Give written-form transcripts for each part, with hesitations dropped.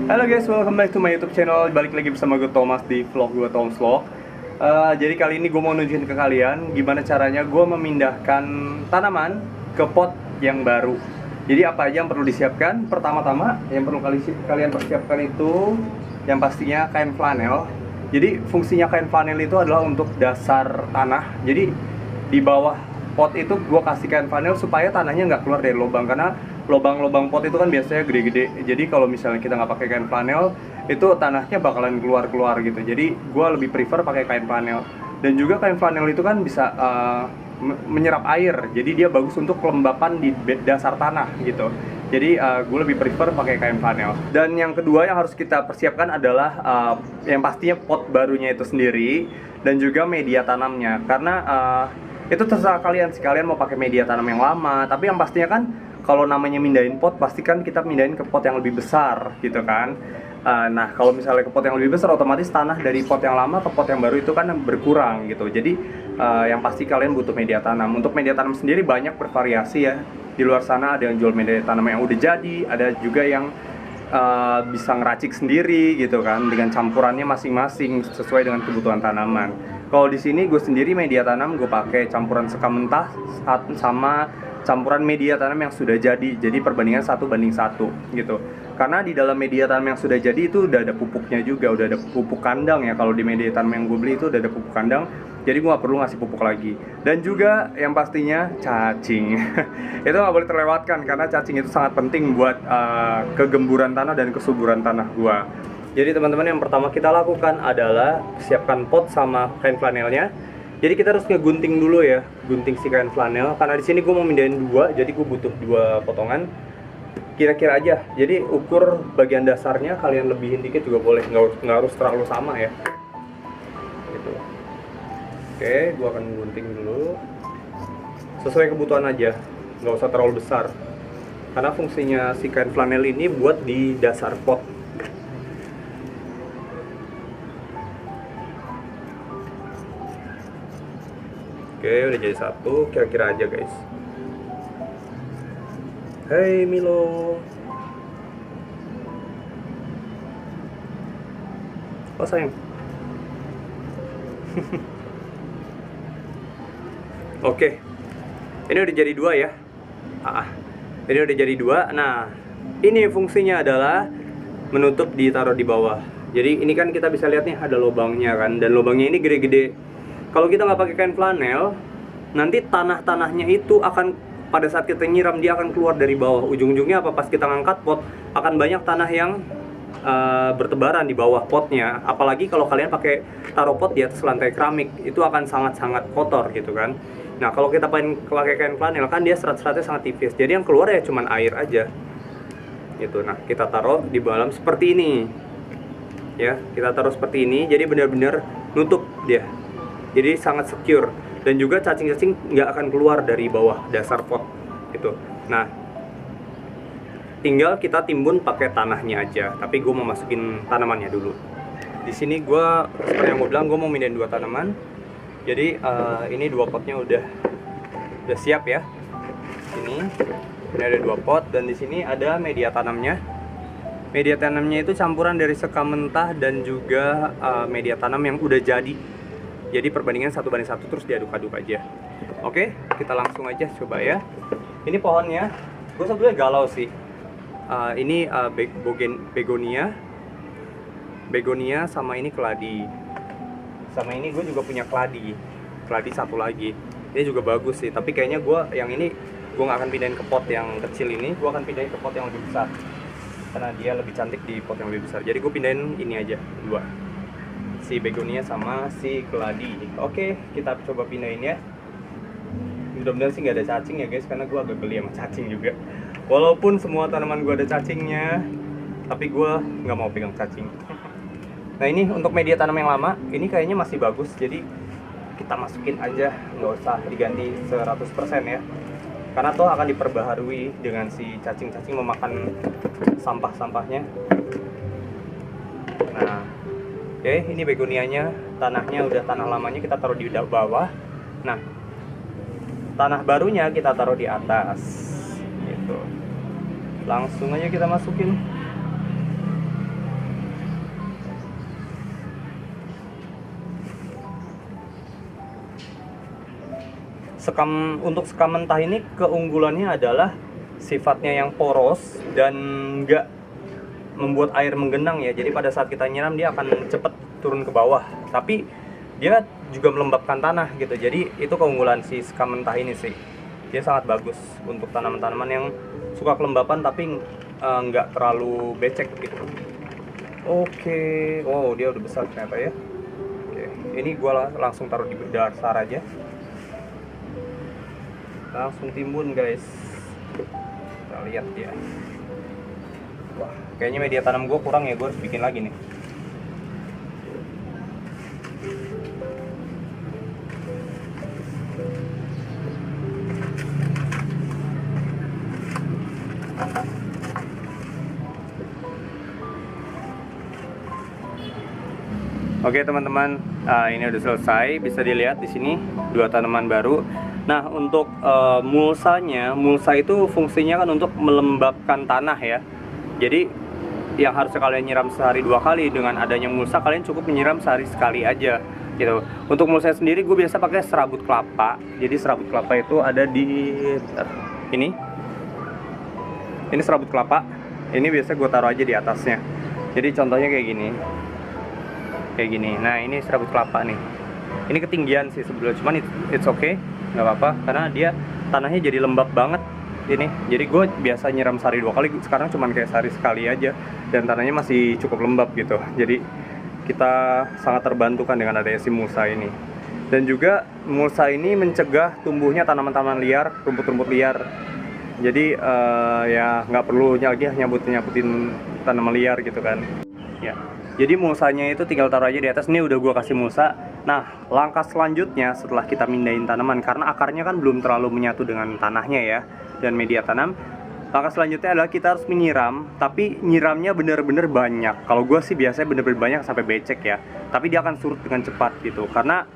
Halo guys, welcome back to my YouTube channel. Balik lagi bersama gue Thomas di vlog gue Thomas Vlog. Jadi kali ini gue mau nunjukin ke kalian gimana caranya gue memindahkan tanaman ke pot yang baru. Jadi apa aja yang perlu disiapkan? Pertama-tama yang perlu kalian persiapkan itu yang pastinya kain flanel. Jadi fungsinya kain flanel itu adalah untuk dasar tanah. Jadi di bawah pot itu gue kasih kain flanel supaya tanahnya nggak keluar dari lubang, karena lubang-lubang pot itu kan biasanya gede-gede. Jadi kalau misalnya kita nggak pakai kain flanel, itu tanahnya bakalan keluar-keluar gitu. Jadi gue lebih prefer pakai kain flanel. Dan juga kain flanel itu kan bisa menyerap air. Jadi dia bagus untuk kelembapan di dasar tanah gitu. Jadi gue lebih prefer pakai kain flanel. Dan yang kedua yang harus kita persiapkan adalah yang pastinya pot barunya itu sendiri dan juga media tanamnya. Karena itu terserah kalian sih, kalian mau pakai media tanam yang lama. Tapi yang pastinya kan kalau namanya mindahin pot, pasti kan kita mindahin ke pot yang lebih besar gitu kan. Nah kalau misalnya ke pot yang lebih besar, otomatis tanah dari pot yang lama ke pot yang baru itu kan berkurang gitu. Jadi yang pasti kalian butuh media tanam. Untuk media tanam sendiri banyak bervariasi ya. Di luar sana ada yang jual media tanam yang udah jadi, ada juga yang bisa ngeracik sendiri gitu kan, dengan campurannya masing-masing sesuai dengan kebutuhan tanaman. Kalau di sini gue sendiri media tanam gue pakai campuran sekam mentah sama campuran media tanam yang sudah jadi perbandingan 1:1 gitu. Karena di dalam media tanam yang sudah jadi itu udah ada pupuknya juga, udah ada pupuk kandang ya. Kalau di media tanam yang gue beli itu udah ada pupuk kandang, jadi gue nggak perlu ngasih pupuk lagi. Dan juga yang pastinya cacing. Itu nggak boleh terlewatkan karena cacing itu sangat penting buat kegemburan tanah dan kesuburan tanah gue. Jadi teman-teman, yang pertama kita lakukan adalah siapkan pot sama kain flanelnya. Jadi kita harus ngegunting dulu ya, gunting si kain flanel. Karena di sini gue mau mindahin 2, jadi gue butuh 2 potongan. Kira-kira aja. Jadi ukur bagian dasarnya kalian lebihin dikit juga boleh, nggak harus terlalu sama ya. Gitu. Oke, gue akan gunting dulu. Sesuai kebutuhan aja, nggak usah terlalu besar. Karena fungsinya si kain flanel ini buat di dasar pot. Oke, udah jadi 1, kira-kira aja guys. Hai Milo. Oh sayang. Oke, ini udah jadi 2 ya. Ini udah jadi 2. Nah, ini fungsinya adalah menutup, ditaruh di bawah. Jadi ini kan kita bisa lihat nih ada lubangnya kan, dan lubangnya ini gede-gede. Kalau kita nggak pakai kain flanel, nanti tanah-tanahnya itu akan, pada saat kita nyiram, dia akan keluar dari bawah. Ujung-ujungnya apa? Pas kita ngangkat pot, akan banyak tanah yang bertebaran di bawah potnya. Apalagi kalau kalian pakai taruh pot di atas lantai keramik, itu akan sangat-sangat kotor gitu kan. Nah kalau kita pakai kain flanel kan dia serat-seratnya sangat tipis, jadi yang keluar ya cuman air aja gitu. Nah kita taruh di dalam seperti ini ya, kita taruh seperti ini, jadi benar-benar nutup dia. Jadi sangat secure, dan juga cacing-cacing nggak akan keluar dari bawah dasar pot gitu. Nah, tinggal kita timbun pakai tanahnya aja. Tapi gue mau masukin tanamannya dulu. Di sini gue, seperti yang gue bilang, gue mau mindahin 2 tanaman. Jadi ini 2 potnya udah siap ya. Ini ada 2 pot, dan di sini ada media tanamnya. Media tanamnya itu campuran dari sekam mentah dan juga media tanam yang udah jadi. Jadi perbandingan 1:1 terus diaduk-aduk aja. Oke, kita langsung aja coba ya. Ini pohonnya, gue sebetulnya galau sih. Ini begonia sama ini keladi. Sama ini gue juga punya keladi 1 lagi. Ini juga bagus sih, tapi kayaknya gue yang ini gue nggak akan pindahin ke pot yang kecil ini. Gue akan pindahin ke pot yang lebih besar, karena dia lebih cantik di pot yang lebih besar. Jadi gue pindahin ini aja 2, si begonia sama si keladi. Oke, kita coba pindahin ya. Mudah-mudahan sih nggak ada cacing ya guys, karena gue agak geli sama cacing juga. Walaupun semua tanaman gue ada cacingnya, tapi gue nggak mau pegang cacing. Nah ini untuk media tanam yang lama, ini kayaknya masih bagus, jadi kita masukin aja, nggak usah diganti 100% ya. Karena toh akan diperbaharui dengan si cacing-cacing memakan sampah-sampahnya. Nah, oke, ini begonianya, tanahnya udah tanah lamanya kita taruh di bawah. Nah, tanah barunya kita taruh di atas gitu. Langsung aja kita masukin. Untuk sekam mentah ini keunggulannya adalah sifatnya yang poros dan nggak membuat air menggenang ya. Jadi pada saat kita nyiram dia akan cepat turun ke bawah, tapi dia juga melembabkan tanah gitu. Jadi itu keunggulan si sekam mentah ini sih. Dia sangat bagus untuk tanaman-tanaman yang suka kelembapan tapi nggak terlalu becek gitu. Oke, oh dia udah besar ternyata ya. Oke, ini gua langsung taruh di dasar aja. Langsung timbun guys. Kita lihat ya. Wah, kayaknya media tanam gue kurang ya, gue harus bikin lagi nih. Oke teman-teman, ini udah selesai. Bisa dilihat di sini 2 tanaman baru. Nah untuk mulsa itu fungsinya kan untuk melembabkan tanah ya. Jadi yang harusnya kalian nyiram sehari 2 kali, dengan adanya mulsa kalian cukup menyiram sehari sekali aja gitu. Untuk mulsa sendiri gue biasa pakai serabut kelapa. Jadi serabut kelapa itu ada di ini serabut kelapa. Ini biasa gue taruh aja di atasnya. Jadi contohnya kayak gini. Nah ini serabut kelapa nih. Ini ketinggian sih sebetulnya, cuman it's okay, nggak apa-apa karena dia tanahnya jadi lembab banget ini. Jadi gue biasa nyiram sehari 2 kali, sekarang cuman kayak sehari sekali aja dan tanahnya masih cukup lembab gitu. Jadi kita sangat terbantukan dengan adanya si mulsa ini. Dan juga mulsa ini mencegah tumbuhnya tanaman-tanaman liar, rumput-rumput liar. Jadi ya nggak perlu lagi nyabutin tanaman liar gitu kan ya. Jadi mulsanya itu tinggal taruh aja di atas. Ini udah gua kasih mulsa. Nah, langkah selanjutnya setelah kita mindahin tanaman, karena akarnya kan belum terlalu menyatu dengan tanahnya ya, dan media tanam. Langkah selanjutnya adalah kita harus menyiram, tapi nyiramnya bener-bener banyak. Kalau gua sih biasanya bener-bener banyak sampai becek ya. Tapi dia akan surut dengan cepat gitu, karena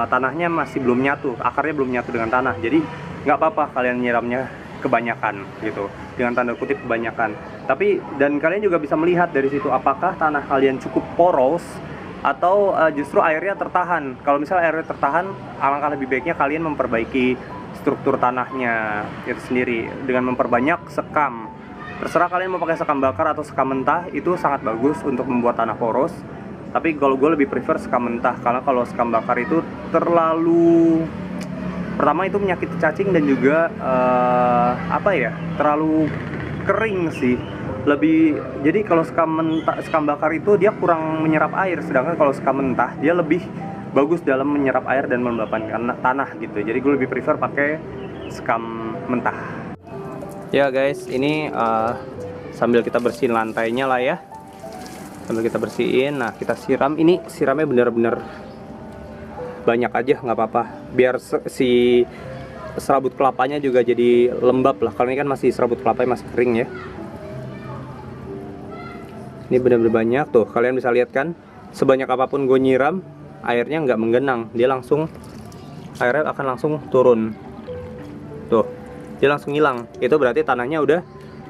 tanahnya masih belum nyatu, akarnya belum nyatu dengan tanah. Jadi nggak apa-apa kalian nyiramnya kebanyakan gitu, dengan tanda kutip kebanyakan. Tapi dan kalian juga bisa melihat dari situ apakah tanah kalian cukup poros atau justru airnya tertahan. Kalau misalnya airnya tertahan, alangkah lebih baiknya kalian memperbaiki struktur tanahnya itu sendiri dengan memperbanyak sekam. Terserah kalian mau pakai sekam bakar atau sekam mentah, itu sangat bagus untuk membuat tanah poros. Tapi kalau gue lebih prefer sekam mentah, karena kalau sekam bakar itu terlalu, pertama itu menyakiti cacing dan juga terlalu kering sih. Jadi kalau sekam bakar itu dia kurang menyerap air, sedangkan kalau sekam mentah dia lebih bagus dalam menyerap air dan melembabkan tanah gitu. Jadi gue lebih prefer pakai sekam mentah. Ya guys, ini sambil kita bersihin lantainya lah ya. Sambil kita bersihin, nah kita siram. Ini siramnya bener-bener banyak aja, nggak apa-apa, biar si serabut kelapanya juga jadi lembab lah. Kalau ini kan masih serabut kelapanya masih kering ya. Ini benar-benar banyak tuh, kalian bisa lihat kan, sebanyak apapun gue nyiram airnya nggak menggenang, airnya akan langsung turun tuh, dia langsung hilang. Itu berarti tanahnya udah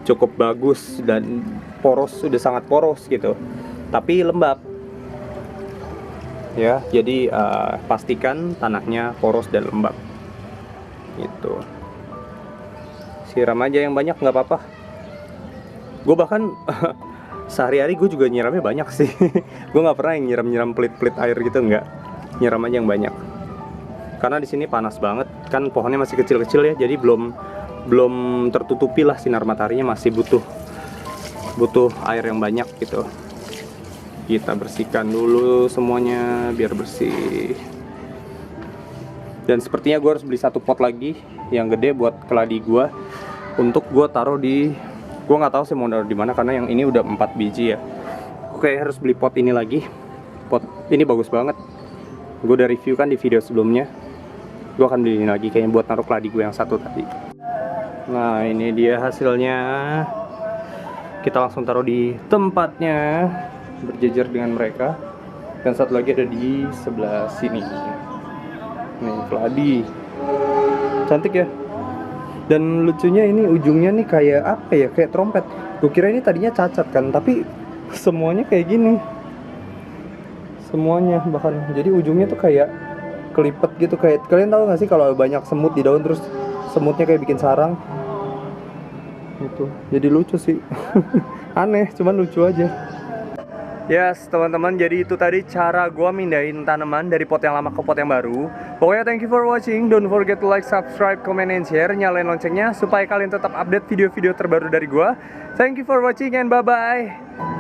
cukup bagus dan poros, sudah sangat poros gitu, tapi lembab ya. Jadi pastikan tanahnya poros dan lembab gitu. Siram aja yang banyak, nggak apa-apa. Gue bahkan sehari-hari gue juga nyiramnya banyak sih. Gue nggak pernah yang nyiram pelit-pelit air gitu, nggak. Nyiram aja yang banyak. Karena di sini panas banget, kan pohonnya masih kecil-kecil ya, jadi belum tertutupi lah sinar mataharinya, masih butuh air yang banyak gitu. Kita bersihkan dulu semuanya biar bersih. Dan sepertinya gue harus beli 1 pot lagi yang gede buat keladi gue, untuk gue taruh di, gue nggak tahu sih mau taruh di mana karena yang ini udah 4 biji ya. Oke, harus beli pot ini lagi. Pot ini bagus banget, gue udah review kan di video sebelumnya. Gue akan beli ini lagi kayaknya buat naruh keladi gue yang 1 tadi. Nah ini dia hasilnya. Kita langsung taruh di tempatnya, berjejer dengan mereka. Dan satu lagi ada di sebelah sini. Nih keladi, cantik ya. Dan lucunya ini ujungnya nih kayak apa ya, kayak trompet. Gue kira ini tadinya cacat kan, tapi semuanya kayak gini, semuanya bahkan. Jadi ujungnya tuh kayak kelipet gitu. Kayak kalian tahu nggak sih kalau banyak semut di daun terus semutnya kayak bikin sarang gitu. Jadi lucu sih. Aneh, cuman lucu aja. Yes, teman-teman, jadi itu tadi cara gua mindahin tanaman dari pot yang lama ke pot yang baru. Pokoknya thank you for watching. Don't forget to like, subscribe, comment, and share. Nyalain loncengnya supaya kalian tetap update video-video terbaru dari gua. Thank you for watching and bye-bye.